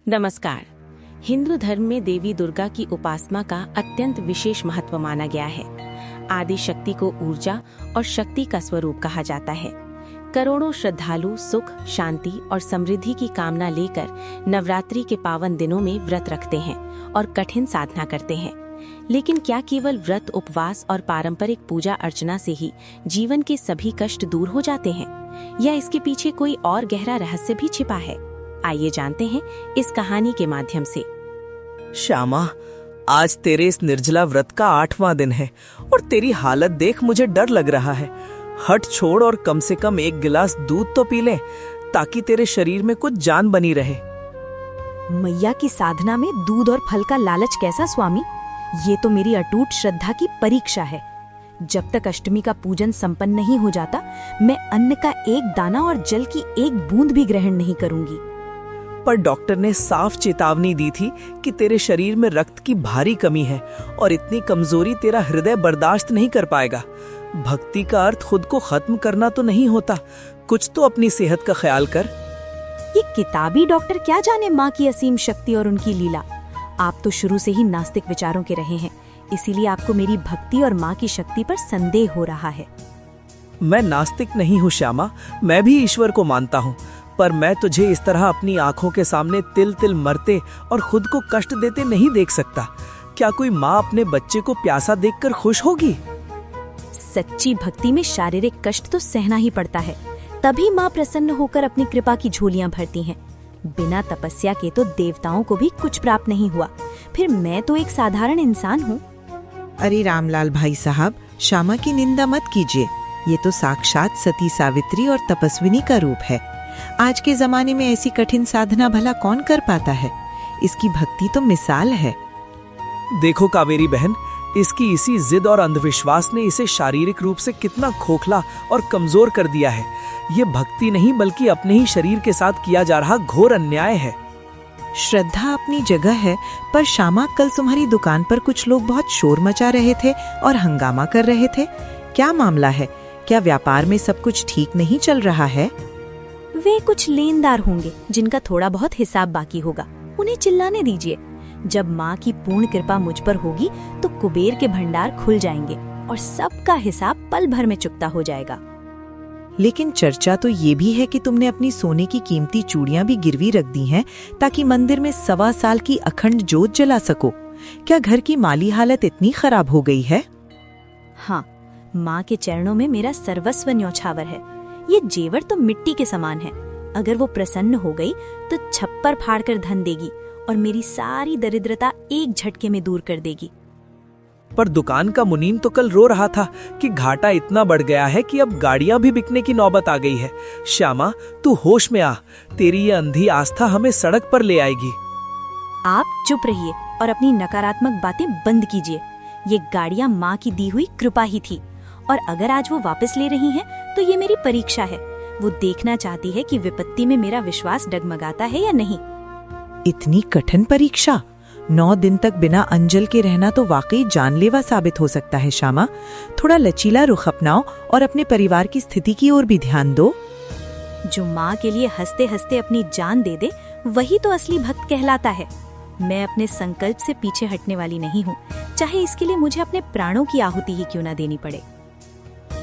नमस्कार। हिंदू धर्म में देवी दुर्गा की उपासना का अत्यंत विशेष महत्व माना गया है। आदि शक्ति को ऊर्जा और शक्ति का स्वरूप कहा जाता है। करोड़ों श्रद्धालु सुख, शांति और समृद्धि की कामना लेकर नवरात्रि के पावन दिनों में व्रत रखते हैं और कठिन साधना करते हैं। लेकिन क्या केवल व्रत, उपवास और पारंपरिक पूजा अर्चना से ही जीवन के सभी कष्ट दूर हो जाते हैं, या इसके पीछे कोई और गहरा रहस्य भी छिपा है? आइए जानते हैं इस कहानी के माध्यम से। श्यामा, आज तेरे इस निर्जला व्रत का 8वां दिन है और तेरी हालत देख मुझे डर लग रहा है। हट छोड़ और कम से कम 1 गिलास दूध तो पी ले, ताकि तेरे शरीर में कुछ जान बनी रहे। मैया की साधना में दूध और फल का लालच कैसा स्वामी? ये तो मेरी अटूट श्रद्धा की परीक्षा है। जब तक अष्टमी का पूजन संपन्न नहीं हो जाता, मैं अन्न का एक दाना और जल की एक बूंद भी ग्रहण नहीं करूंगी। पर डॉक्टर ने साफ चेतावनी दी थी कि तेरे शरीर में रक्त की भारी कमी है और इतनी कमजोरी तेरा हृदय बर्दाश्त नहीं कर पाएगा। भक्ति का अर्थ खुद को खत्म करना तो नहीं होता, कुछ तो अपनी सेहत का ख्याल कर। ये किताबी डॉक्टर क्या जाने माँ की असीम शक्ति और उनकी लीला। आप तो शुरू से ही नास्तिक विचारों के रहे हैं, इसीलिए आपको मेरी भक्ति और माँ की शक्ति पर संदेह हो रहा है। मैं नास्तिक नहीं हूँ श्यामा, मैं भी ईश्वर को मानता हूँ, पर मैं तुझे इस तरह अपनी आंखों के सामने तिल तिल मरते और खुद को कष्ट देते नहीं देख सकता। क्या कोई माँ अपने बच्चे को प्यासा देखकर खुश होगी? सच्ची भक्ति में शारीरिक कष्ट तो सहना ही पड़ता है, तभी माँ प्रसन्न होकर अपनी कृपा की झोलियां भरती हैं। बिना तपस्या के तो देवताओं को भी कुछ प्राप्त नहीं हुआ, फिर मैं तो एक साधारण इंसान हूँ। अरे रामलाल भाई साहब, श्यामा की निंदा मत कीजिए। ये तो साक्षात सती सावित्री और तपस्विनी का रूप है। आज के जमाने में ऐसी कठिन साधना भला कौन कर पाता है? इसकी भक्ति तो मिसाल है। देखो कावेरी बहन, इसकी इसी जिद और अंधविश्वास ने इसे शारीरिक रूप से कितना खोखला और कमजोर कर दिया है। ये भक्ति नहीं बल्कि अपने ही शरीर के साथ किया जा रहा घोर अन्याय है। श्रद्धा अपनी जगह है, पर श्यामा, कल तुम्हारी दुकान पर कुछ लोग बहुत शोर मचा रहे थे और हंगामा कर रहे थे। क्या मामला है? क्या व्यापार में सब कुछ ठीक नहीं चल रहा है? वे कुछ लेनदार होंगे जिनका थोड़ा बहुत हिसाब बाकी होगा, उन्हें चिल्लाने दीजिए। जब माँ की पूर्ण कृपा मुझ पर होगी तो कुबेर के भंडार खुल जाएंगे और सबका हिसाब पल भर में चुकता हो जाएगा। लेकिन चर्चा तो ये भी है कि तुमने अपनी सोने की कीमती चूड़ियां भी गिरवी रख दी हैं, ताकि मंदिर में 1.25 साल की अखंड जोत जला सको। क्या घर की माली हालत इतनी खराब हो गई है? हाँ, माँ के चरणों में मेरा सर्वस्व न्यौछावर है। ये जेवर तो मिट्टी के समान है। अगर वो प्रसन्न हो गई तो छप्पर फाड़कर धन देगी और मेरी सारी दरिद्रता एक झटके में दूर कर देगी। पर दुकान का मुनीम तो कल रो रहा था कि घाटा इतना बढ़ गया है कि अब गाड़ियां भी बिकने की नौबत आ गई है। श्यामा, तू होश में आ, तेरी ये अंधी आस्था हमें सड़क पर ले आएगी। आप चुप रहिए और अपनी नकारात्मक बातें बंद कीजिए। ये गाड़ियां माँ की दी हुई कृपा ही थी, और अगर आज वो वापस ले रही हैं, तो ये मेरी परीक्षा है। वो देखना चाहती है कि विपत्ति में मेरा विश्वास डगमगाता है या नहीं। इतनी कठिन परीक्षा? 9 दिन तक बिना अंजल के रहना तो वाकई जानलेवा साबित हो सकता है। श्यामा, थोड़ा लचीला रुख अपनाओ और अपने परिवार की स्थिति की ओर भी ध्यान दो। जो माँ के लिए हंसते हंसते अपनी जान दे दे, वही तो असली भक्त कहलाता है। मैं अपने संकल्प से पीछे हटने वाली नहीं हूँ, चाहे इसके लिए मुझे अपने प्राणों की आहुति ही क्यों न देनी पड़े।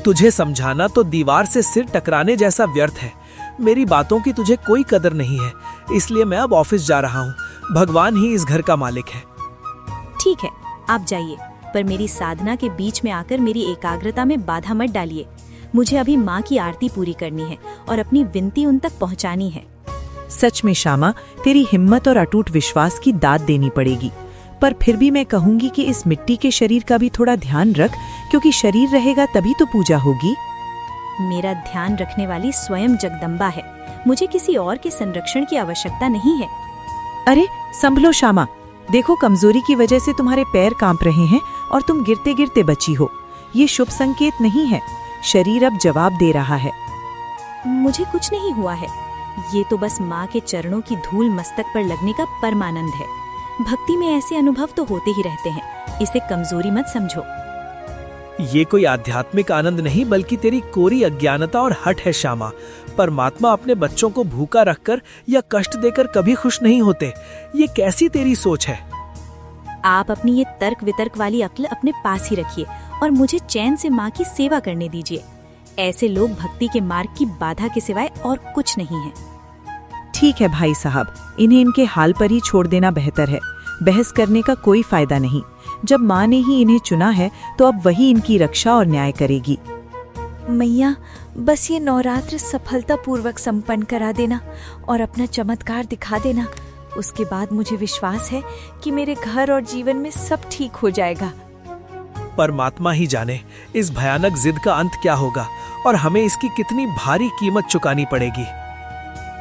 तुझे समझाना तो दीवार से सिर टकराने जैसा व्यर्थ है। मेरी बातों की तुझे कोई कदर नहीं है, इसलिए मैं अब ऑफिस जा रहा हूँ। भगवान ही इस घर का मालिक है। ठीक है, आप जाइए, पर मेरी साधना के बीच में आकर मेरी एकाग्रता में बाधा मत डालिए। मुझे अभी माँ की आरती पूरी करनी है और अपनी विनती उन तक पहुँचानी है। सच में श्यामा, तेरी हिम्मत और अटूट विश्वास की दाद देनी पड़ेगी। पर फिर भी मैं कहूंगी कि इस मिट्टी के शरीर का भी थोड़ा ध्यान रख, क्योंकि शरीर रहेगा तभी तो पूजा होगी। मेरा ध्यान रखने वाली स्वयं जगदम्बा है। मुझे किसी और के संरक्षण की आवश्यकता नहीं है। अरे संभलो श्यामा, देखो कमजोरी की वजह से तुम्हारे पैर कांप रहे हैं और तुम गिरते गिरते बची हो। ये शुभ संकेत नहीं है। शरीर अब जवाब दे रहा है। मुझे कुछ नहीं हुआ है। ये तो बस माँ के चरणों की धूल मस्तक पर लगने का परमानंद है। भक्ति में ऐसे अनुभव तो होते ही रहते हैं, इसे कमजोरी मत समझो। ये कोई आध्यात्मिक आनंद नहीं बल्कि तेरी कोरी अज्ञानता और हठ है श्यामा। परमात्मा अपने बच्चों को भूखा रखकर या कष्ट देकर कभी खुश नहीं होते। ये कैसी तेरी सोच है? आप अपनी ये तर्क वितर्क वाली अक्ल अपने पास ही रखिए और मुझे चैन से माँ की सेवा करने दीजिए। ऐसे लोग भक्ति के मार्ग की बाधा के सिवाय और कुछ नहीं है। ठीक है भाई साहब, इन्हें इनके हाल पर ही छोड़ देना बेहतर है। बहस करने का कोई फायदा नहीं। जब माँ ने ही इन्हें चुना है तो अब वही इनकी रक्षा और न्याय करेगी। मैया, बस ये नवरात्र सफलतापूर्वक संपन्न करा देना और अपना चमत्कार दिखा देना। उसके बाद मुझे विश्वास है कि मेरे घर और जीवन में सब ठीक हो जाएगा। परमात्मा ही जाने इस भयानक जिद का अंत क्या होगा और हमें इसकी कितनी भारी कीमत चुकानी पड़ेगी।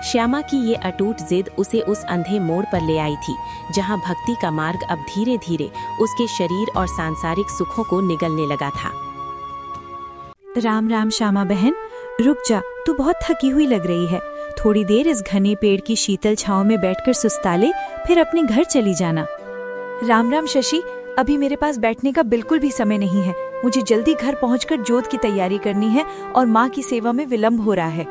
श्यामा की ये अटूट जिद उसे उस अंधे मोड़ पर ले आई थी जहां भक्ति का मार्ग अब धीरे धीरे उसके शरीर और सांसारिक सुखों को निगलने लगा था। राम राम श्यामा बहन, रुक जा, तू बहुत थकी हुई लग रही है। थोड़ी देर इस घने पेड़ की शीतल छांव में बैठकर सुस्ता ले, फिर अपने घर चली जाना। राम राम शशि, अभी मेरे पास बैठने का बिल्कुल भी समय नहीं है। मुझे जल्दी घर पहुंचकर जोत की तैयारी करनी है और माँ की सेवा में विलंब हो रहा है।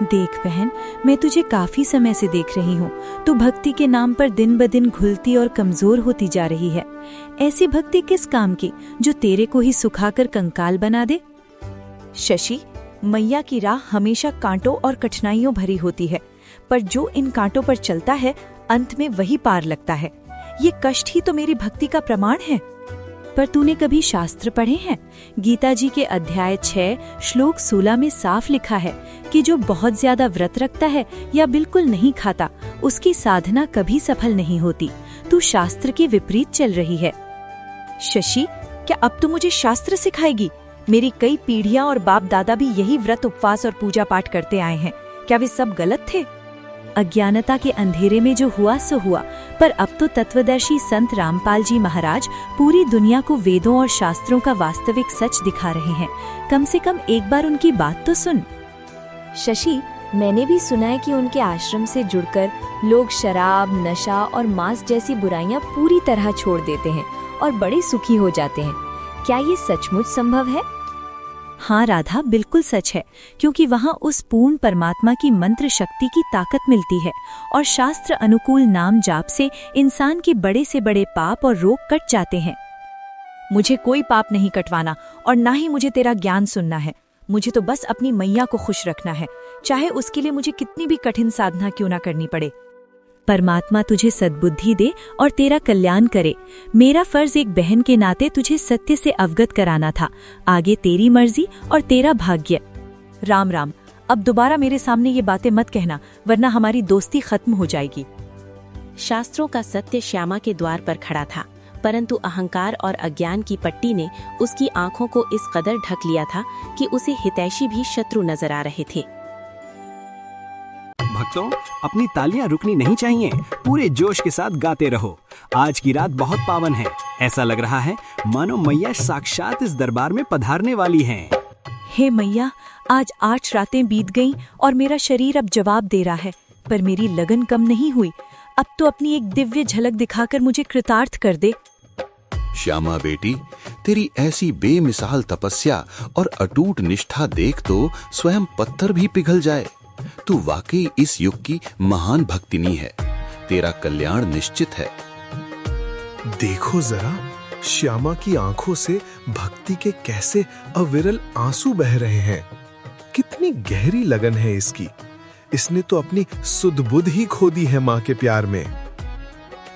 देख बहन, मैं तुझे काफी समय से देख रही हूँ। तू भक्ति के नाम पर दिन ब दिन घुलती और कमजोर होती जा रही है। ऐसी भक्ति किस काम की जो तेरे को ही सुखाकर कंकाल बना दे? शशि, मैया की राह हमेशा कांटों और कठिनाइयों भरी होती है, पर जो इन कांटों पर चलता है अंत में वही पार लगता है। ये कष्ट ही तो मेरी भक्ति का प्रमाण है। पर तूने कभी शास्त्र पढ़े हैं? गीता जी के अध्याय 6 श्लोक 16 में साफ लिखा है कि जो बहुत ज्यादा व्रत रखता है या बिल्कुल नहीं खाता, उसकी साधना कभी सफल नहीं होती। तू शास्त्र के विपरीत चल रही है। शशि, क्या अब तू मुझे शास्त्र सिखाएगी? मेरी कई पीढ़ियां और बाप दादा भी यही व्रत उपवास और पूजा पाठ करते आए हैं। क्या वे सब गलत थे? अज्ञानता के अंधेरे में जो हुआ सो हुआ, पर अब तो तत्वदर्शी संत रामपाल जी महाराज पूरी दुनिया को वेदों और शास्त्रों का वास्तविक सच दिखा रहे हैं। कम से कम एक बार उनकी बात तो सुन। शशि, मैंने भी सुना है कि उनके आश्रम से जुड़कर लोग शराब, नशा और मांस जैसी बुराइयां पूरी तरह छोड़ देते हैं और बड़े सुखी हो जाते हैं। क्या ये सचमुच संभव है? हाँ राधा, बिल्कुल सच है, क्योंकि वहाँ उस पूर्ण परमात्मा की मंत्र शक्ति की ताकत मिलती है और शास्त्र अनुकूल नाम जाप से इंसान के बड़े से बड़े पाप और रोग कट जाते हैं। मुझे कोई पाप नहीं कटवाना और ना ही मुझे तेरा ज्ञान सुनना है। मुझे तो बस अपनी मैया को खुश रखना है, चाहे उसके लिए मुझे कितनी भी कठिन साधना क्यों ना करनी पड़े। परमात्मा तुझे सद्बुद्धि दे और तेरा कल्याण करे। मेरा फर्ज एक बहन के नाते तुझे सत्य से अवगत कराना था। आगे तेरी मर्जी और तेरा भाग्य। राम राम, अब दोबारा मेरे सामने ये बातें मत कहना, वरना हमारी दोस्ती खत्म हो जाएगी। शास्त्रों का सत्य श्यामा के द्वार पर खड़ा था, परंतु अहंकार और अज्ञान की पट्टी ने उसकी आंखों को इस कदर ढक लिया था कि उसे हितैषी भी शत्रु नजर आ रहे थे। भक्तों, अपनी तालियां रुकनी नहीं चाहिए। पूरे जोश के साथ गाते रहो। आज की रात बहुत पावन है। ऐसा लग रहा है मानो मैया साक्षात इस दरबार में पधारने वाली हैं। हे मैया, आज 8 रातें बीत गईं और मेरा शरीर अब जवाब दे रहा है, पर मेरी लगन कम नहीं हुई। अब तो अपनी एक दिव्य झलक दिखाकर मुझे कृतार्थ कर दे। श्यामा बेटी, तेरी ऐसी बेमिसाल तपस्या और अटूट निष्ठा देख तो स्वयं पत्थर भी पिघल जाए। तू वाकई इस युग की महान भक्तिनी है। तेरा कल्याण निश्चित है। देखो जरा, श्यामा की आंखों से भक्ति के कैसे अविरल आंसू बह रहे हैं। कितनी गहरी लगन है इसकी। इसने तो अपनी सुध बुध ही खो दी है माँ के प्यार में।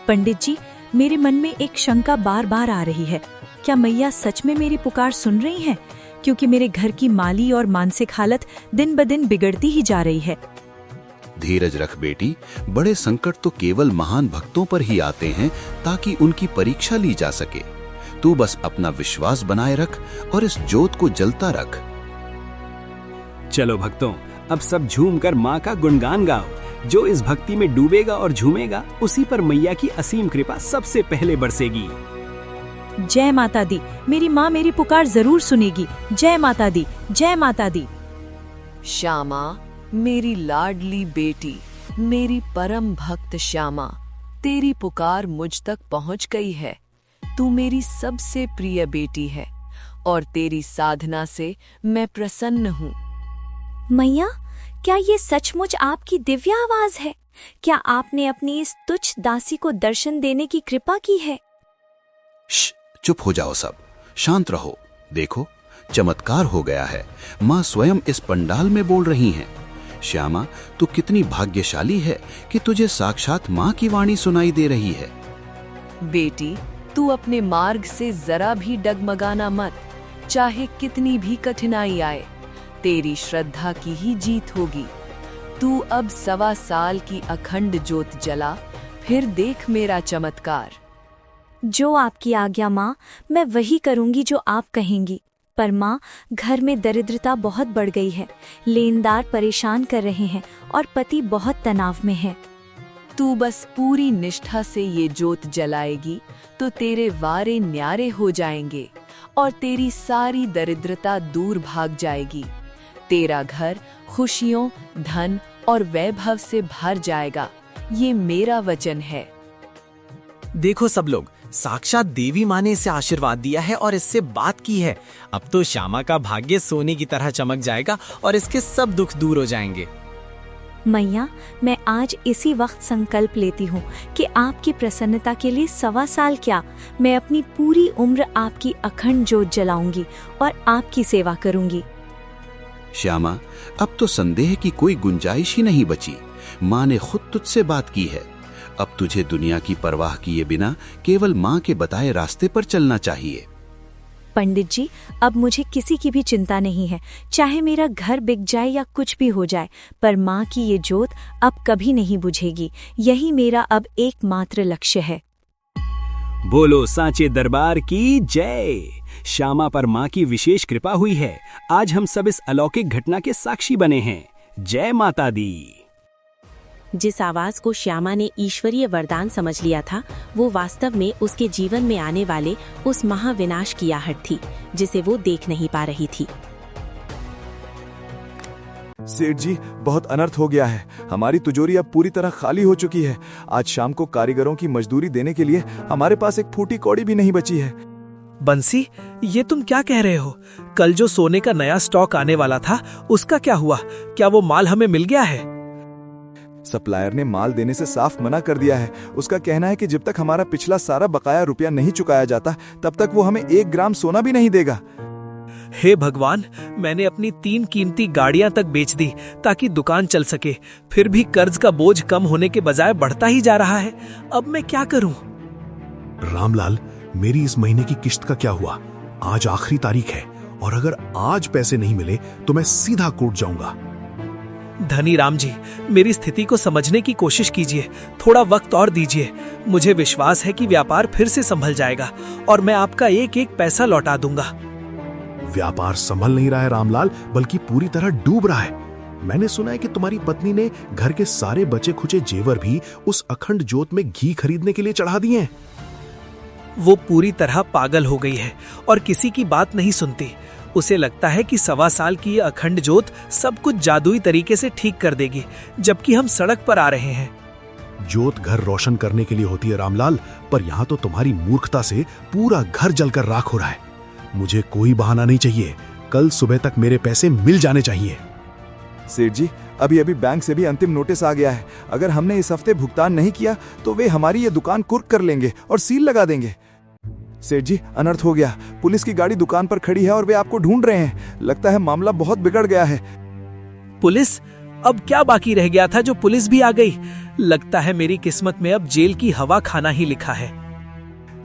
पंडित जी, मेरे मन में एक शंका बार बार आ रही है। क्या मैया सच में मेरी पुकार सुन रही हैं? क्योंकि मेरे घर की माली और मानसिक हालत दिन ब दिन बिगड़ती ही जा रही है। धीरज रख बेटी। बड़े संकट तो केवल महान भक्तों पर ही आते हैं ताकि उनकी परीक्षा ली जा सके। तू बस अपना विश्वास बनाए रख और इस ज्योत को जलता रख। चलो भक्तों, अब सब झूमकर माँ का गुणगान गाओ। जो इस भक्ति में डूबेगा और झूमेगा, उसी पर मैया की असीम कृपा सबसे पहले बरसेगी। जय माता दी, मेरी माँ मेरी पुकार जरूर सुनेगी। जय माता दी, जय माता दी। श्यामा, मेरी लाडली बेटी, मेरी परम भक्त श्यामा, तेरी पुकार मुझ तक पहुंच गई है। तू मेरी सबसे प्रिय बेटी है और तेरी साधना से मैं प्रसन्न हूँ। मैया, क्या ये सचमुच आपकी दिव्य आवाज है? क्या आपने अपनी इस तुच्छ दासी को दर्शन देने की कृपा की है? चुप हो जाओ सब, शांत रहो। देखो, चमत्कार हो गया है। माँ स्वयं इस पंडाल में बोल रही हैं। श्यामा, तू कितनी भाग्यशाली है कि तुझे साक्षात माँ की वाणी सुनाई दे रही है। बेटी, तू अपने मार्ग से जरा भी डगमगाना मत। चाहे कितनी भी कठिनाई आए, तेरी श्रद्धा की ही जीत होगी। तू अब 1.25 साल की अखंड ज्योत जला, फिर देख मेरा चमत्कार। जो आपकी आज्ञा माँ, मैं वही करूंगी जो आप कहेंगी। पर माँ, घर में दरिद्रता बहुत बढ़ गई है। लेनदार परेशान कर रहे हैं और पति बहुत तनाव में है। तू बस पूरी निष्ठा से ये ज्योत जलाएगी तो तेरे वारे न्यारे हो जाएंगे और तेरी सारी दरिद्रता दूर भाग जाएगी। तेरा घर खुशियों, धन और वैभव से भर जाएगा। ये मेरा वचन है। देखो सब लोग, साक्षात देवी माँ ने इसे आशीर्वाद दिया है और इससे बात की है। अब तो श्यामा का भाग्य सोने की तरह चमक जाएगा और इसके सब दुख दूर हो जाएंगे। मैया, मैं आज इसी वक्त संकल्प लेती हूँ कि आपकी प्रसन्नता के लिए 1.25 साल क्या, मैं अपनी पूरी उम्र आपकी अखंड ज्योत जलाऊंगी और आपकी सेवा करूंगी। श्यामा, अब तो संदेह की कोई गुंजाइश ही नहीं बची। माँ ने खुद तुझसे बात की है। अब तुझे दुनिया की परवाह किए बिना केवल माँ के बताए रास्ते पर चलना चाहिए। पंडित जी, अब मुझे किसी की भी चिंता नहीं है। चाहे मेरा घर बिक जाए या कुछ भी हो जाए, पर माँ की ये ज्योत अब कभी नहीं बुझेगी। यही मेरा अब एकमात्र लक्ष्य है। बोलो सांचे दरबार की जय। श्यामा पर माँ की विशेष कृपा हुई है। आज हम सब इस अलौकिक घटना के साक्षी बने हैं। जय माता दी। जिस आवाज को श्यामा ने ईश्वरीय वरदान समझ लिया था, वो वास्तव में उसके जीवन में आने वाले उस महाविनाश की आहट थी, जिसे वो देख नहीं पा रही थी। सेठ जी, बहुत अनर्थ हो गया है। हमारी तिजोरी अब पूरी तरह खाली हो चुकी है। आज शाम को कारीगरों की मजदूरी देने के लिए हमारे पास एक फूटी कौड़ी भी नहीं बची है। बंसी, ये तुम क्या कह रहे हो? कल जो सोने का नया स्टॉक आने वाला था, उसका क्या हुआ? क्या वो माल हमें मिल गया है? सप्लायर ने माल देने से साफ मना कर दिया है। उसका कहना है कि जब तक हमारा पिछला सारा बकाया रुपया नहीं चुकाया जाता, तब तक वो हमें 1 ग्राम सोना भी नहीं देगा। हे भगवान, मैंने अपनी 3 कीमती गाड़ियां तक बेच दी ताकि दुकान चल सके। फिर भी कर्ज का बोझ कम होने के बजाय बढ़ता ही जा रहा है। अब मैं क्या करूं? रामलाल, मेरी इस महीने की किश्त का क्या हुआ? आज आखिरी तारीख है और अगर आज पैसे नहीं मिले तो मैं सीधा कोर्ट जाऊंगा। धनी राम जी, मेरी स्थिति को समझने की कोशिश कीजिए। थोड़ा वक्त और दीजिए। मुझे विश्वास है कि व्यापार फिर से संभल जाएगा और मैं आपका एक एक पैसा लौटा दूंगा। व्यापार संभल नहीं रहा है रामलाल, बल्कि पूरी तरह डूब रहा है। मैंने सुना है कि तुम्हारी पत्नी ने घर के सारे बचे खुचे जेवर भी उस अखंड ज्योत में घी खरीदने के लिए चढ़ा दिए हैं। वो पूरी तरह पागल हो गई है और किसी की बात नहीं सुनती। उसे लगता है कि 1.25 साल की ये अखंड ज्योत सब कुछ जादुई तरीके से ठीक कर देगी, जबकि हम सड़क पर आ रहे हैं। ज्योत घर रोशन करने के लिए होती है रामलाल, पर यहाँ तो तुम्हारी मूर्खता से पूरा घर जलकर राख हो रहा है। मुझे कोई बहाना नहीं चाहिए। कल सुबह तक मेरे पैसे मिल जाने चाहिए। सेठ जी, अभी बैंक से भी अंतिम नोटिस आ गया है। अगर हमने इस हफ्ते भुगतान नहीं किया तो वे हमारी ये दुकान कुर्क कर लेंगे और सील लगा देंगे। सेठ जी, अनर्थ हो गया। पुलिस की गाड़ी दुकान पर खड़ी है और वे आपको ढूंढ रहे हैं। लगता है मामला बहुत बिगड़ गया है। पुलिस? अब क्या बाकी रह गया था जो पुलिस भी आ गई? लगता है मेरी किस्मत में अब जेल की हवा खाना ही लिखा है।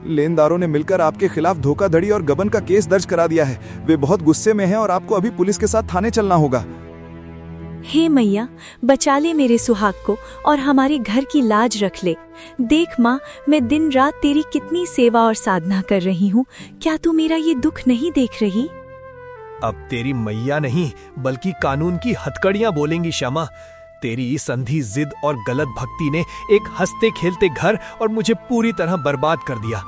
लेनदारों ने मिलकर आपके खिलाफ धोखाधड़ी और गबन का केस दर्ज करा दिया है। वे बहुत गुस्से में हैं और आपको अभी पुलिस के साथ थाने चलना होगा। हे मैया, बचा ले मेरे सुहाग को और हमारे घर की लाज रख ले। देख माँ, मैं दिन रात तेरी कितनी सेवा और साधना कर रही हूँ। क्या तू मेरा ये दुख नहीं देख रही? अब तेरी मैया नहीं बल्कि कानून की हथकड़ियां बोलेंगी श्यामा। तेरी इस अंधी जिद और गलत भक्ति ने एक हंसते खेलते घर और मुझे पूरी तरह बर्बाद कर दिया।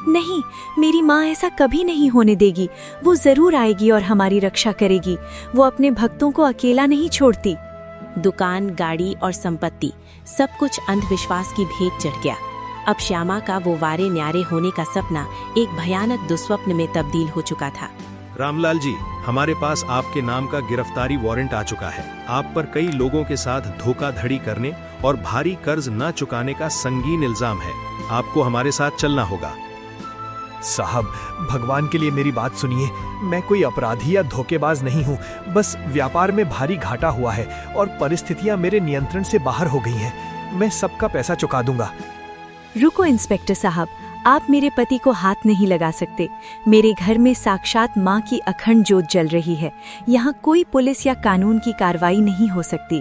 नहीं, मेरी माँ ऐसा कभी नहीं होने देगी। वो जरूर आएगी और हमारी रक्षा करेगी। वो अपने भक्तों को अकेला नहीं छोड़ती। दुकान, गाड़ी और संपत्ति सब कुछ अंधविश्वास की भेंट चढ़ गया। अब श्यामा का वो वारे न्यारे होने का सपना एक भयानक दुस्वप्न में तब्दील हो चुका था। रामलाल जी, हमारे पास आपके नाम का गिरफ्तारी वारंट आ चुका है। आप पर कई लोगों के साथ धोखाधड़ी करने और भारी कर्ज न चुकाने का संगीन इल्जाम है। आपको हमारे साथ चलना होगा। साहब, भगवान के लिए मेरी बात सुनिए। मैं कोई अपराधी या धोखेबाज नहीं हूँ। बस व्यापार में भारी घाटा हुआ है और परिस्थितियाँ मेरे नियंत्रण से बाहर हो गई हैं। मैं सबका पैसा चुका दूंगा। रुको इंस्पेक्टर साहब, आप मेरे पति को हाथ नहीं लगा सकते। मेरे घर में साक्षात माँ की अखंड ज्योत जल रही है। यहाँ कोई पुलिस या कानून की कार्रवाई नहीं हो सकती।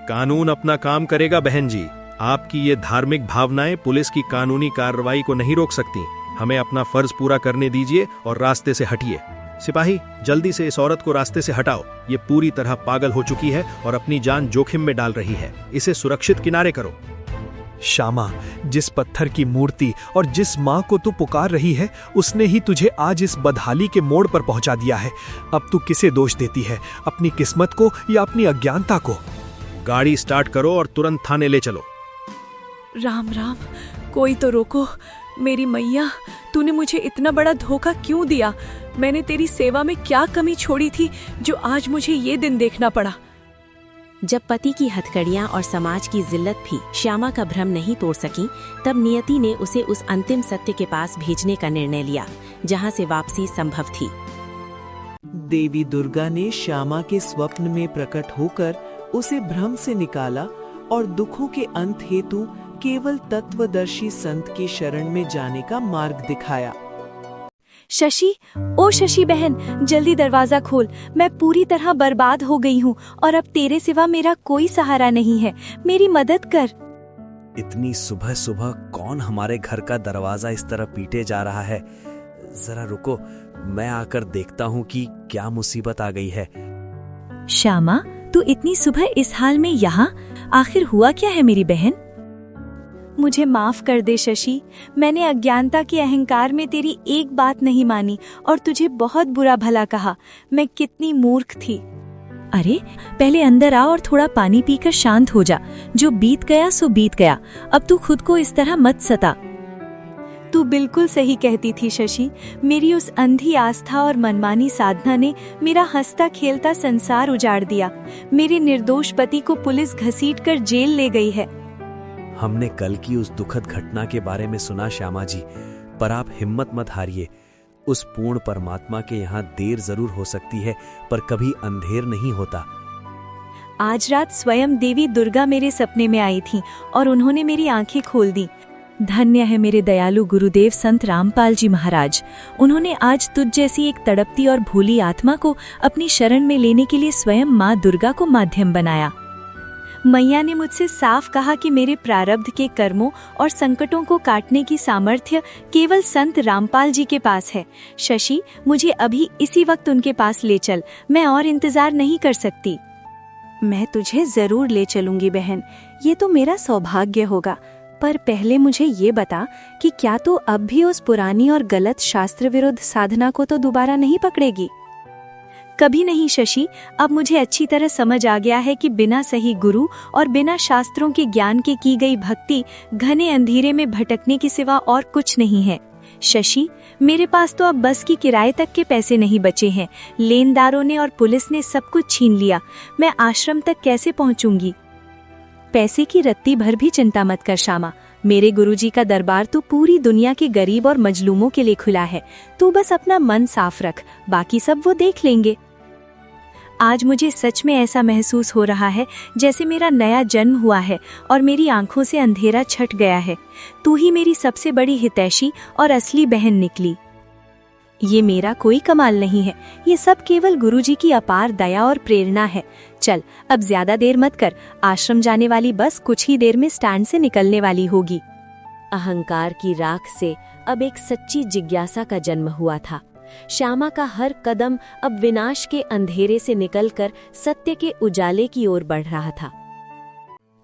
कानून अपना काम करेगा बहन जी। आपकी ये धार्मिक भावनाएं पुलिस की कानूनी कार्रवाई को नहीं रोक सकती। हमें अपना फर्ज पूरा करने दीजिए और रास्ते से हटिए। सिपाही, जल्दी से इस औरत को रास्ते से हटाओ। ये पूरी तरह पागल हो चुकी है और अपनी जान जोखिम में डाल रही है। इसे सुरक्षित किनारे करो। श्यामा, जिस पत्थर की मूर्ति और जिस माँ को तू पुकार रही है, उसने ही तुझे आज इस बदहाली के मोड़ पर पहुंचा दिया है। अब तू किसे दोष देती है, अपनी किस्मत को या अपनी अज्ञानता को? गाड़ी स्टार्ट करो और तुरंत थाने ले चलो। राम राम, कोई तो रोको। मेरी मैया, तूने मुझे इतना बड़ा धोखा क्यों दिया? मैंने तेरी सेवा में क्या कमी छोड़ी थी जो आज मुझे ये दिन देखना पड़ा? जब पति की हथकड़ियां और समाज की जिल्लत भी श्यामा का भ्रम नहीं तोड़ सकी, तब नियति ने उसे उस अंतिम सत्य के पास भेजने का निर्णय लिया जहां से वापसी संभव थी। देवी दुर्गा ने श्यामा के स्वप्न में प्रकट होकर उसे भ्रम से निकाला और दुखों के अंत हेतु केवल तत्वदर्शी संत की शरण में जाने का मार्ग दिखाया। शशि, ओ शशि बहन, जल्दी दरवाजा खोल। मैं पूरी तरह बर्बाद हो गई हूँ और अब तेरे सिवा मेरा कोई सहारा नहीं है। मेरी मदद कर। इतनी सुबह सुबह कौन हमारे घर का दरवाजा इस तरह पीटे जा रहा है? जरा रुको, मैं आकर देखता हूँ कि क्या मुसीबत आ गई है। श्यामा, तू इतनी सुबह इस हाल में यहाँ? आखिर हुआ क्या है मेरी बहन? मुझे माफ कर दे शशि। मैंने अज्ञानता के अहंकार में तेरी एक बात नहीं मानी और तुझे बहुत बुरा भला कहा। मैं कितनी मूर्ख थी। अरे, पहले अंदर आ और थोड़ा पानी पीकर शांत हो जा। जो बीत गया सो बीत गया। अब तू खुद को इस तरह मत सता। तू बिल्कुल सही कहती थी शशि। मेरी उस अंधी आस्था और मनमानी साधना ने मेरा हंसता खेलता संसार उजाड़ दिया। मेरे निर्दोष पति को पुलिस घसीटकर जेल ले गई है। हमने कल की उस दुखद घटना के बारे में सुना श्यामा जी, पर आप हिम्मत मत हारिए। उस पूर्ण परमात्मा के यहाँ देर जरूर हो सकती है, पर कभी अंधेर नहीं होता। आज रात स्वयं देवी दुर्गा मेरे सपने में आई थी और उन्होंने मेरी आंखें खोल दी। धन्य है मेरे दयालु गुरुदेव संत रामपाल जी महाराज। उन्होंने आज तुझ जैसी एक तड़पती और भोली आत्मा को अपनी शरण में लेने के लिए स्वयं माँ दुर्गा को माध्यम बनाया। मैया ने मुझसे साफ कहा कि मेरे प्रारब्ध के कर्मों और संकटों को काटने की सामर्थ्य केवल संत रामपाल जी के पास है। शशि, मुझे अभी इसी वक्त उनके पास ले चल। मैं और इंतजार नहीं कर सकती। मैं तुझे जरूर ले चलूंगी बहन, ये तो मेरा सौभाग्य होगा। पर पहले मुझे ये बता कि क्या तू अब भी उस पुरानी और गलत शास्त्र विरुद्ध साधना को तो दोबारा नहीं पकड़ेगी? कभी नहीं शशि। अब मुझे अच्छी तरह समझ आ गया है कि बिना सही गुरु और बिना शास्त्रों के ज्ञान के की गई भक्ति घने अंधेरे में भटकने के सिवा और कुछ नहीं है। शशि, मेरे पास तो अब बस की किराए तक के पैसे नहीं बचे हैं। लेनदारों ने और पुलिस ने सब कुछ छीन लिया। मैं आश्रम तक कैसे पहुंचूंगी? पैसे की रत्ती भर भी चिंता मत कर श्यामा। मेरे गुरुजी का दरबार तो पूरी दुनिया के गरीब और मजलूमों के लिए खुला है। तू बस अपना मन साफ रख, बाकी सब वो देख लेंगे। आज मुझे सच में ऐसा महसूस हो रहा है जैसे मेरा नया जन्म हुआ है और मेरी आंखों से अंधेरा छट गया है। तू ही मेरी सबसे बड़ी हितैषी और असली बहन निकली। ये मेरा कोई कमाल नहीं है, ये सब केवल गुरुजी की अपार दया और प्रेरणा है। चल, अब ज्यादा देर मत कर। आश्रम जाने वाली बस कुछ ही देर में स्टैंड से निकलने वाली होगी। अहंकार की राख से अब एक सच्ची जिज्ञासा का जन्म हुआ था। श्यामा का हर कदम अब विनाश के अंधेरे से निकलकर सत्य के उजाले की ओर बढ़ रहा था।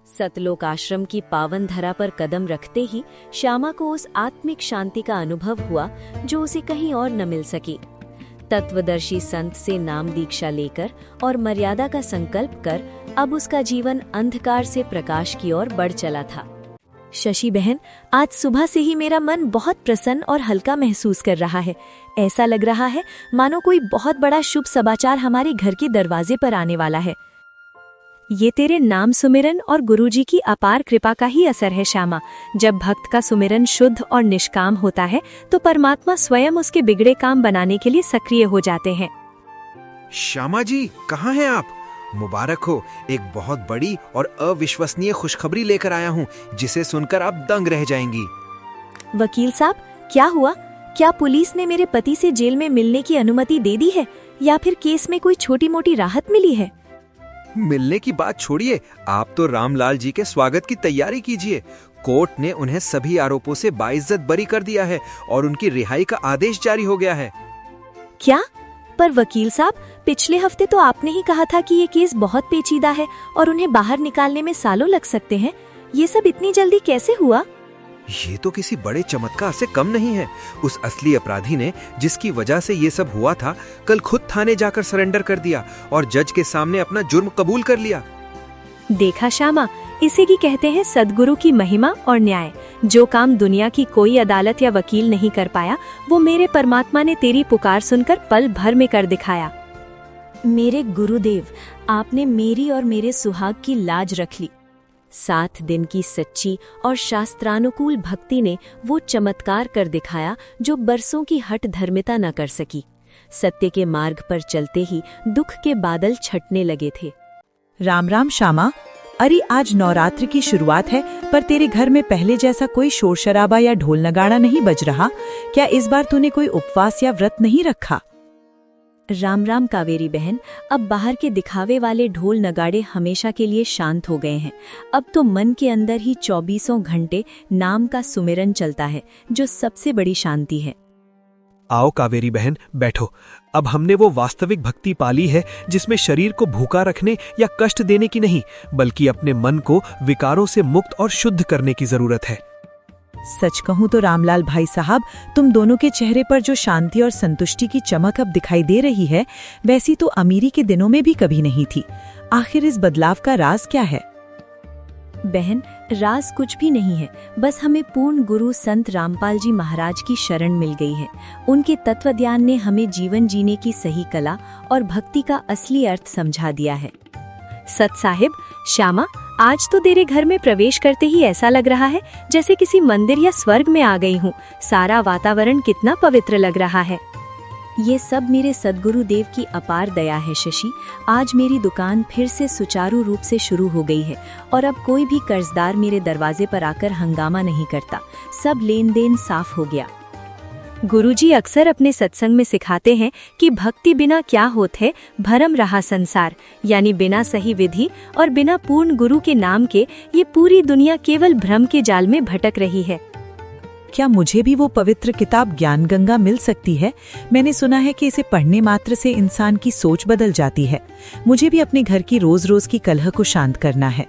सतलोक आश्रम की पावन धरा पर कदम रखते ही श्यामा को उस आत्मिक शांति का अनुभव हुआ जो उसे कहीं और न मिल सकी। तत्वदर्शी संत से नाम दीक्षा लेकर और मर्यादा का संकल्प कर अब उसका जीवन अंधकार से प्रकाश की ओर बढ़ चला था। शशि बहन, आज सुबह से ही मेरा मन बहुत प्रसन्न और हल्का महसूस कर रहा है। ऐसा लग रहा है मानो कोई बहुत बड़ा शुभ समाचार हमारे घर के दरवाजे पर आने वाला है। ये तेरे नाम सुमिरन और गुरुजी की अपार कृपा का ही असर है श्यामा। जब भक्त का सुमिरन शुद्ध और निष्काम होता है तो परमात्मा स्वयं उसके बिगड़े काम बनाने के लिए सक्रिय हो जाते हैं। श्यामा जी, कहाँ हैं आप? मुबारक हो, एक बहुत बड़ी और अविश्वसनीय खुशखबरी लेकर आया हूँ जिसे सुनकर आप दंग रह जाएंगी। वकील साहब, क्या हुआ? क्या पुलिस ने मेरे पति से जेल में मिलने की अनुमति दे दी है या फिर केस में कोई छोटी मोटी राहत मिली है? मिलने की बात छोड़िए, आप तो रामलाल जी के स्वागत की तैयारी कीजिए। कोर्ट ने उन्हें सभी आरोपों से बाइज्जत बरी कर दिया है और उनकी रिहाई का आदेश जारी हो गया है। क्या? पर वकील साहब, पिछले हफ्ते तो आपने ही कहा था कि ये केस बहुत पेचीदा है और उन्हें बाहर निकालने में सालों लग सकते हैं। ये सब इतनी जल्दी कैसे हुआ? ये तो किसी बड़े चमत्कार से कम नहीं है। उस असली अपराधी ने, जिसकी वजह से ये सब हुआ था, कल खुद थाने जाकर सरेंडर कर दिया और जज के सामने अपना जुर्म कबूल कर लिया। देखा श्यामा, इसी की कहते हैं सद्गुरु की महिमा और न्याय। जो काम दुनिया की कोई अदालत या वकील नहीं कर पाया, वो मेरे परमात्मा ने तेरी पुकार सुनकर पल भर में कर दिखाया। मेरे गुरुदेव, आपने मेरी और मेरे सुहाग की लाज रख ली। 7 दिन की सच्ची और शास्त्रानुकूल भक्ति ने वो चमत्कार कर दिखाया जो बरसों की हठ धर्मिता न कर सकी। सत्य के मार्ग पर चलते ही दुख के बादल छटने लगे थे। राम राम श्यामा। अरे आज नवरात्र की शुरुआत है, पर तेरे घर में पहले जैसा कोई शोर शराबा या ढोल नगाड़ा नहीं बज रहा। क्या इस बार तूने कोई उपवास या व्रत नहीं रखा? राम राम कावेरी बहन, अब बाहर के दिखावे वाले ढोल नगाड़े हमेशा के लिए शांत हो गए हैं। अब तो मन के अंदर ही 24 घंटे नाम का सुमिरन चलता है, जो सबसे बड़ी शांति है। आओ कावेरी बहन, बैठो। अब हमने वो वास्तविक भक्ति पाली है जिसमें शरीर को भूखा रखने या कष्ट देने की नहीं, बल्कि अपने मन को विकारों से मुक्त और शुद्ध करने की जरूरत है। सच कहूं तो रामलाल भाई साहब, तुम दोनों के चेहरे पर जो शांति और संतुष्टि की चमक अब दिखाई दे रही है, वैसी तो अमीरी के दिनों में भी कभी नहीं थी। आखिर इस बदलाव का राज क्या है? बहन, राज कुछ भी नहीं है, बस हमें पूर्ण गुरु संत रामपाल जी महाराज की शरण मिल गई है। उनके तत्व ज्ञान ने हमें जीवन जीने की सही कला और भक्ति का असली अर्थ समझा दिया है। सत साहिब, श्यामा, आज तो तेरे घर में प्रवेश करते ही ऐसा लग रहा है जैसे किसी मंदिर या स्वर्ग में आ गई हूँ। सारा वातावरण कितना पवित्र लग रहा है। ये सब मेरे सद्गुरु देव की अपार दया है शशि। आज मेरी दुकान फिर से सुचारू रूप से शुरू हो गई है और अब कोई भी कर्जदार मेरे दरवाजे पर आकर हंगामा नहीं करता। सब लेन देन साफ हो गया। गुरुजी अक्सर अपने सत्संग में सिखाते हैं कि भक्ति बिना क्या होत है, भरम रहा संसार। यानी बिना सही विधि और बिना पूर्ण गुरु के नाम के ये पूरी दुनिया केवल भ्रम के जाल में भटक रही है। क्या मुझे भी वो पवित्र किताब ज्ञान गंगा मिल सकती है? मैंने सुना है कि इसे पढ़ने मात्र से इंसान की सोच बदल जाती है। मुझे भी अपने घर की रोज रोज की कलह को शांत करना है।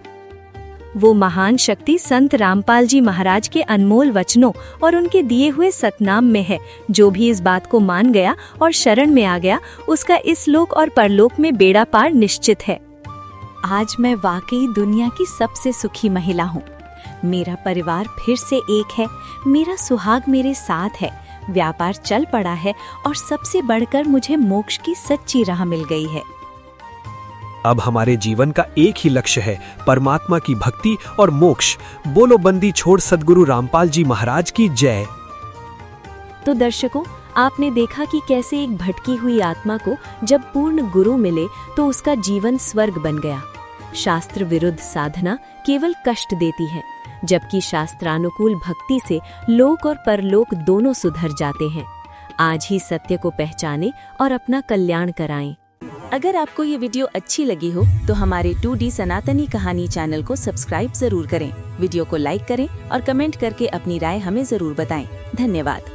वो महान शक्ति संत रामपाल जी महाराज के अनमोल वचनों और उनके दिए हुए सतनाम में है। जो भी इस बात को मान गया और शरण में आ गया, उसका इस लोक और परलोक में बेड़ा पार निश्चित है। आज मैं वाकई दुनिया की सबसे सुखी महिला हूँ। मेरा परिवार फिर से एक है, मेरा सुहाग मेरे साथ है, व्यापार चल पड़ा है और सबसे बढ़कर मुझे मोक्ष की सच्ची राह मिल गई है। अब हमारे जीवन का एक ही लक्ष्य है, परमात्मा की भक्ति और मोक्ष। बोलो बंदी छोड़ सद्गुरु रामपाल जी महाराज की जय। तो दर्शकों, आपने देखा कि कैसे एक भटकी हुई आत्मा को जब पूर्ण गुरु मिले तो उसका जीवन स्वर्ग बन गया। शास्त्र विरुद्ध साधना केवल कष्ट देती है, जबकि शास्त्रानुकूल भक्ति से लोक और परलोक दोनों सुधर जाते हैं। आज ही सत्य को पहचानें और अपना कल्याण कराएं। अगर आपको ये वीडियो अच्छी लगी हो तो हमारे 2D सनातनी कहानी चैनल को सब्सक्राइब जरूर करें। वीडियो को लाइक करें और कमेंट करके अपनी राय हमें जरूर बताएं। धन्यवाद।